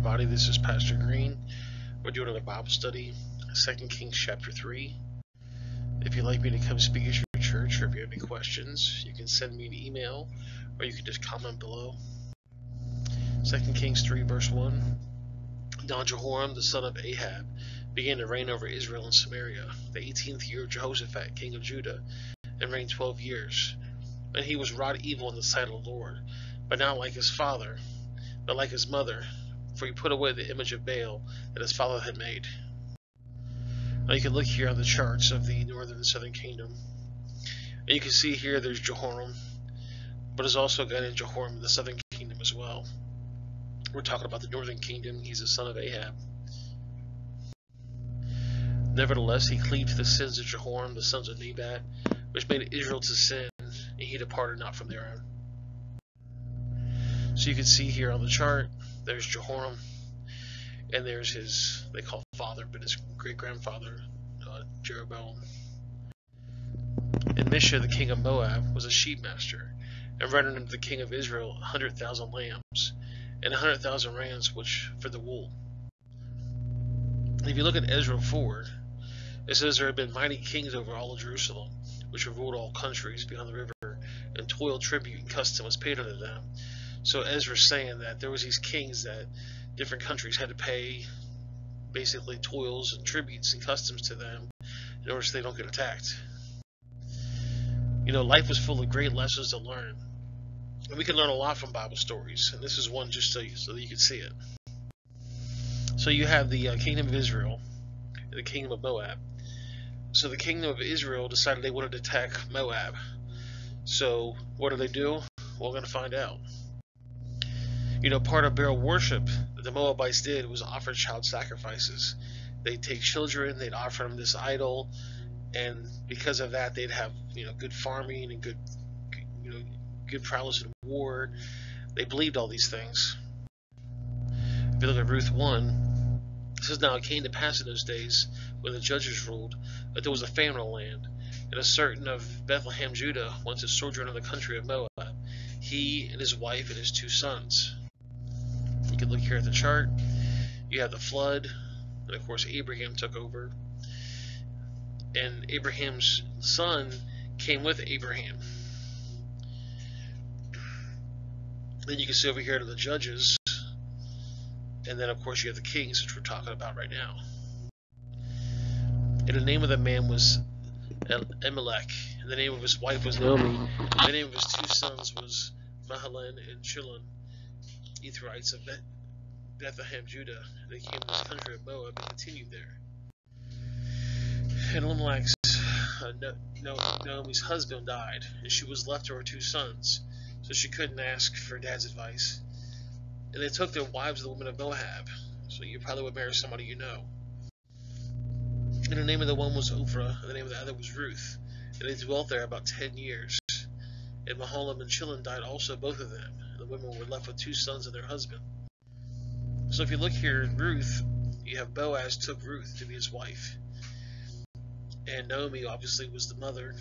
everybody. This is Pastor Green. We're doing another Bible study, 2 Kings chapter 3. If you'd like me to come speak at your church, or if you have any questions, you can send me an email, or you can just comment below. 2 Kings 3 verse 1. Now Jehoram, the son of Ahab, began to reign over Israel and Samaria, the 18th year of Jehoshaphat, king of Judah, and reigned 12 years. And he was wrought evil in the sight of the Lord, but not like his father, but like his mother, for he put away the image of Baal that his father had made. Now you can look here on the charts of the northern and southern kingdom, and you can see here there's Jehoram, but there's also a guy named Jehoram in the southern kingdom as well. We're talking about the northern kingdom. He's the son of Ahab. Nevertheless, he cleaved to the sins of Jehoram, the sons of Nebat, which made Israel to sin, and he departed not from therein. So you can see here on the chart, there's Jehoram, and there's his, they call father, but his great-grandfather, Jeroboam. And Misha, the king of Moab, was a sheep master, and rendered unto the king of Israel 100,000 lambs, and 100,000 rams which for the wool. If you look at Ezra 4, it says there had been mighty kings over all of Jerusalem, which have ruled all countries beyond the river, and toil, tribute, and custom was paid unto them. So Ezra's saying that there was these kings that different countries had to pay basically toils and tributes and customs to them in order so they don't get attacked. You know, life was full of great lessons to learn. And we can learn a lot from Bible stories, and this is one just so that you can see it. So you have the kingdom of Israel and the kingdom of Moab. So the kingdom of Israel decided they wanted to attack Moab. So what do? Well, we're going to find out. You know, part of Baal worship that the Moabites did was offer child sacrifices. They'd take children, they'd offer them this idol, and because of that, they'd have, you know, good farming and good prowess in war. They believed all these things. If you look at Ruth 1, it says, now it came to pass in those days when the judges ruled that there was a famine in the land, and a certain of Bethlehem, Judah, went to sojourn in the country of Moab, he and his wife and his 2 sons. You can look here at the chart. You have the flood, and of course Abraham took over, and Abraham's son came with Abraham. Then you can see over here to the judges, and then of course you have the kings, which we're talking about right now. And the name of the man was Elimelech, and the name of his wife was Naomi, and the name of his 2 sons was Mahalan and Chilion, Ethrites of Bethlehem, Judah. They came to this country of Moab and continued there. And Elimelech's Naomi's husband died, and she was left to her 2 sons, so she couldn't ask for dad's advice. And they took their wives, the women of Moab, so you probably would marry somebody you know. And the name of the one was Ophrah, and the name of the other was Ruth, and they dwelt there about 10 years. And Mahalan and Chilion died also, both of them, and the women were left with 2 sons and their husband. So if you look here at Ruth, you have Boaz took Ruth to be his wife, and Naomi obviously was the mother.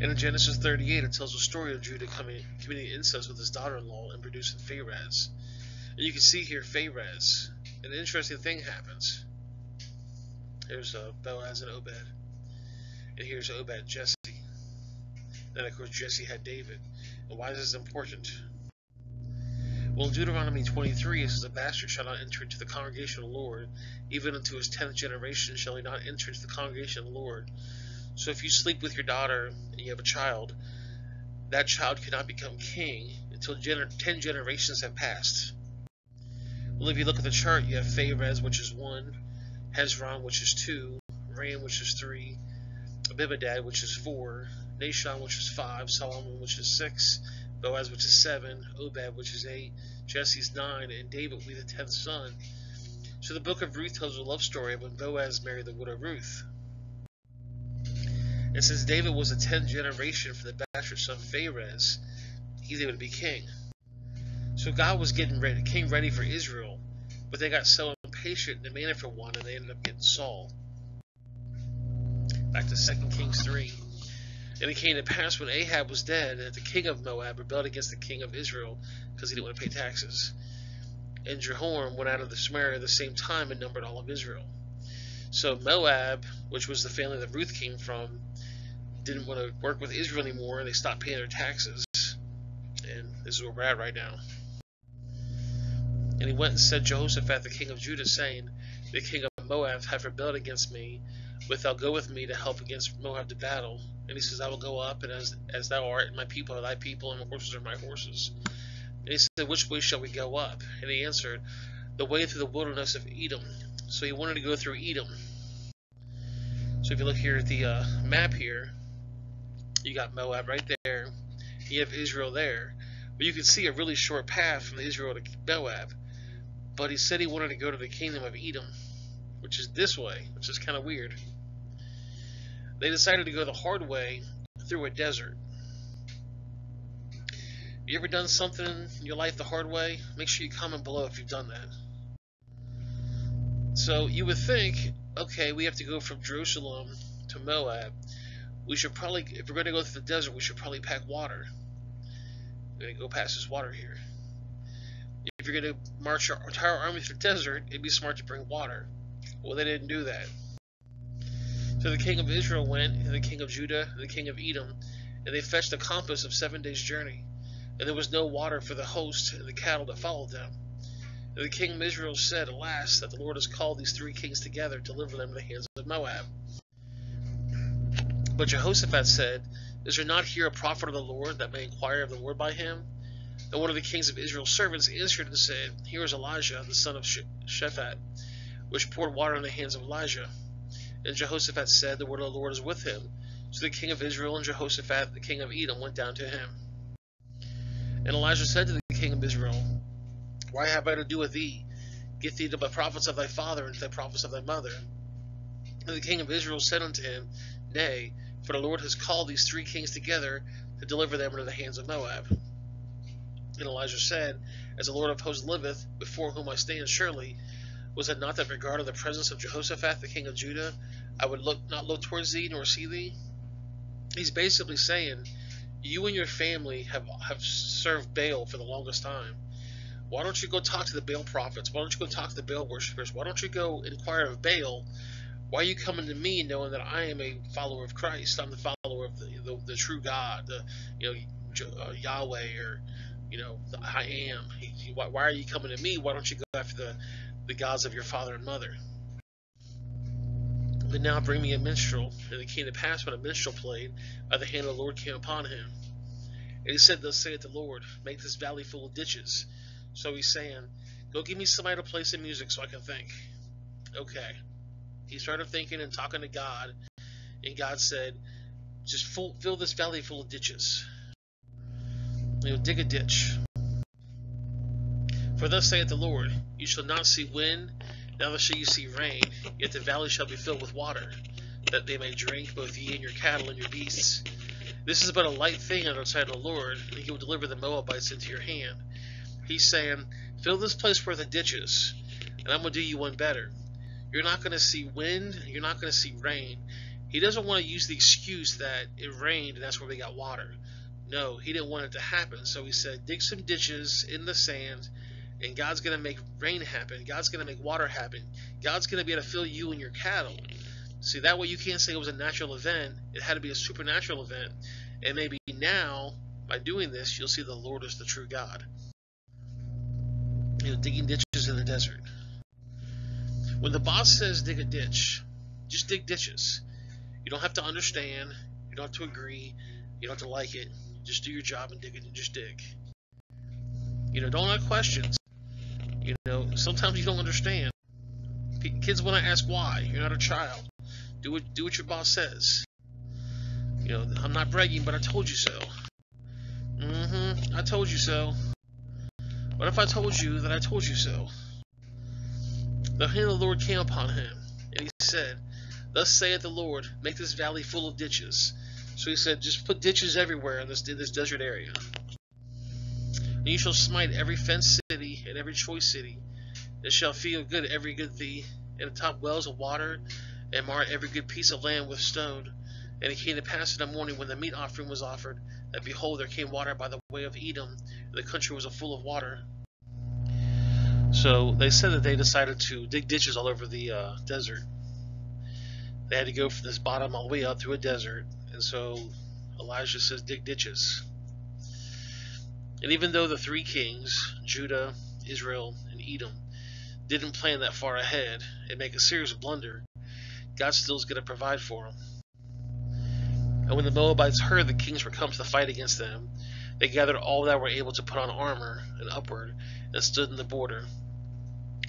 And in Genesis 38, it tells the story of Judah committing incest with his daughter-in-law and producing Pharez. And you can see here Pharez. An interesting thing happens. There's Boaz and Obed. And here's Obed and Jesse. Then, of course, Jesse had David. And why is this important? Well, in Deuteronomy 23, it says, a bastard shall not enter into the congregation of the Lord, even unto his 10th generation shall he not enter into the congregation of the Lord. So if you sleep with your daughter and you have a child, that child cannot become king until 10 generations have passed. Well, if you look at the chart, you have Pharez, which is 1, Hezron, which is 2, Ram, which is 3, Abibadad, which is 4, Nashon, which is 5, Solomon, which is 6, Boaz, which is 7, Obed, which is 8, Jesse's 9, and David will be the 10th son. So the book of Ruth tells a love story of when Boaz married the widow Ruth. And since David was the 10th generation for the bastard son Pharez, he's able to be king. So God was getting king ready for Israel, but they got so impatient and demanded for one, and they ended up getting Saul. Back to 2 Kings 3. And it came to pass when Ahab was dead, that the king of Moab rebelled against the king of Israel because he didn't want to pay taxes. and Jehoram went out of the Samaria at the same time and numbered all of Israel. So Moab, which was the family that Ruth came from, didn't want to work with Israel anymore. They stopped paying their taxes. And this is where we're at right now. And he went and said, Jehoshaphat, the king of Judah, saying, the king of Moab hath rebelled against me. Wilt thou go with me to help against Moab to battle? And he says, I will go up, and as thou art, and my people are thy people, and my horses are my horses. And he said, which way shall we go up? And he answered, the way through the wilderness of Edom. So he wanted to go through Edom. So if you look here at the map here, you got Moab right there. You have Israel there. But you can see a really short path from Israel to Moab. But he said he wanted to go to the kingdom of Edom, which is this way, which is kind of weird. They decided to go the hard way through a desert. You ever done something in your life the hard way? Make sure you comment below if you've done that. So you would think, okay, we have to go from Jerusalem to Moab. We should probably, if we're going to go through the desert, we should probably pack water. We're going to go past this water here. If you're going to march our entire army through the desert, it'd be smart to bring water. Well, they didn't do that. So the king of Israel went, and the king of Judah, and the king of Edom, and they fetched a compass of 7 days' journey. And there was no water for the host and the cattle that followed them. And the king of Israel said, alas, that the Lord has called these 3 kings together to deliver them to the hands of Moab. But Jehoshaphat said, is there not here a prophet of the Lord that may inquire of the Lord by him? And one of the kings of Israel's servants answered and said, here is Elijah, the son of Shaphat, which poured water in the hands of Elijah. And Jehoshaphat said, the word of the Lord is with him. So the king of Israel and Jehoshaphat, the king of Edom, went down to him. And Elijah said to the king of Israel, why have I to do with thee? Get thee to the prophets of thy father and to the prophets of thy mother. And the king of Israel said unto him, nay, for the Lord has called these 3 kings together to deliver them into the hands of Moab. And Elijah said, as the Lord of hosts liveth, before whom I stand surely, was it not that regarding the presence of Jehoshaphat, the king of Judah, I would not look towards thee nor see thee? He's basically saying, you and your family have served Baal for the longest time. Why don't you go talk to the Baal prophets? Why don't you go talk to the Baal worshippers? Why don't you go inquire of Baal? Why are you coming to me knowing that I am a follower of Christ? I'm the follower of the true God, Yahweh, or I am. Why are you coming to me? Why don't you go after the gods of your father and mother? But now bring me a minstrel. And it came to pass when a minstrel played, by the hand of the Lord came upon him. And he said, thus saith the Lord, make this valley full of ditches. So he's saying, go give me somebody to play some music so I can think. Okay. He started thinking and talking to God, and God said, just fill this valley full of ditches. Dig a ditch. For thus saith the Lord, you shall not see wind, neither shall you see rain, yet the valley shall be filled with water, that they may drink, both ye and your cattle and your beasts. This is but a light thing under the sight of the Lord, and he will deliver the Moabites into your hand. He's saying, fill this place with the ditches, and I'm going to do you one better. You're not going to see wind, you're not going to see rain. He doesn't want to use the excuse that it rained and that's where we got water. No, he didn't want it to happen. So he said, dig some ditches in the sand, and God's going to make rain happen. God's going to make water happen. God's going to be able to fill you and your cattle. See, that way you can't say it was a natural event. It had to be a supernatural event. And maybe now, by doing this, you'll see the Lord is the true God. Digging ditches in the desert. When the boss says dig a ditch, just dig ditches. You don't have to understand. You don't have to agree. You don't have to like it. Just do your job and dig it and just dig. Don't ask questions. Sometimes you don't understand. Kids want to ask why. You're not a child. Do what your boss says. I'm not bragging, but I told you so. I told you so. What if I told you that I told you so? The hand of the Lord came upon him, and he said, thus saith the Lord, make this valley full of ditches. So he said, just put ditches everywhere in this desert area. And you shall smite every fenced city and every choice city. It shall feel good every good thing, and top wells of water, and mar every good piece of land with stone. And it came to pass in the morning when the meat offering was offered, that behold, there came water by the way of Edom, and the country was full of water. So they said that they decided to dig ditches all over the desert. They had to go from this bottom all the way up through a desert, and so Elijah says, dig ditches. And even though the three kings, Judah, Israel, and Edom, didn't plan that far ahead and make a serious blunder, God still is going to provide for them. And when the Moabites heard the kings were come to the fight against them, they gathered all that were able to put on armor and upward, and stood in the border.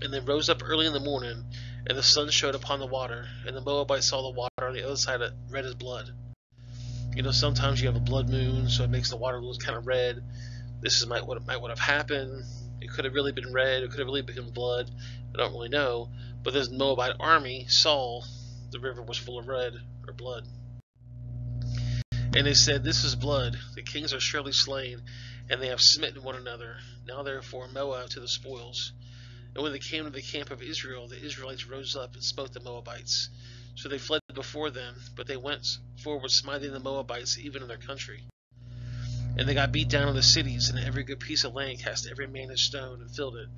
And they rose up early in the morning, and the sun showed upon the water, and the Moabites saw the water on the other side red as blood. You know, sometimes you have a blood moon, so it makes the water look kind of red. This is what might have happened. It could have really been red. It could have really been blood. I don't really know. But this Moabite army saw the river was full of red or blood. And they said, this is blood. The kings are surely slain, and they have smitten one another. Now therefore Moab to the spoils. And when they came to the camp of Israel, the Israelites rose up and smote the Moabites. So they fled before them, but they went forward, smiting the Moabites even in their country. And they got beat down in the cities, and every good piece of land cast every man his stone and filled it.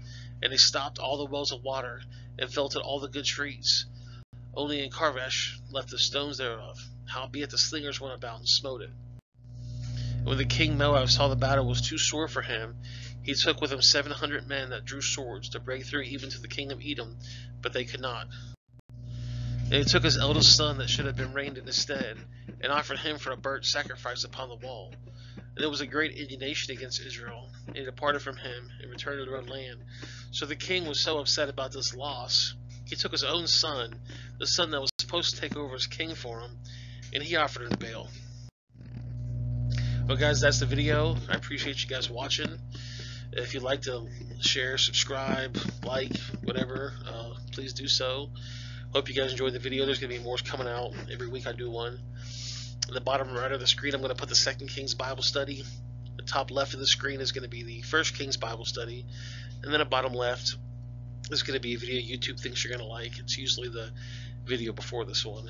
And they stopped all the wells of water, and felted all the good trees. Only in Carvesh left the stones thereof. Howbeit the slingers went about and smote it. And when the king Moab saw the battle was too sore for him, he took with him 700 men that drew swords to break through even to the king of Edom, but they could not. And he took his eldest son that should have been reigned in his stead, and offered him for a burnt sacrifice upon the wall. And there was a great indignation against Israel, and he departed from him, and returned to their own land. So the king was so upset about this loss, he took his own son, the son that was supposed to take over as king for him, and he offered him to Baal. Well guys, that's the video. I appreciate you guys watching. If you'd like to share, subscribe, like, whatever, please do so. Hope you guys enjoyed the video. There's going to be more coming out. Every week I do one. In the bottom right of the screen, I'm going to put the 2 Kings Bible study. The top left of the screen is going to be the 1 Kings Bible study. And then the bottom left is going to be a video YouTube thinks you're going to like. It's usually the video before this one.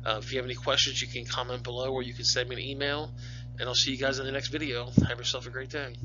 If you have any questions, you can comment below, or you can send me an email. And I'll see you guys in the next video. Have yourself a great day.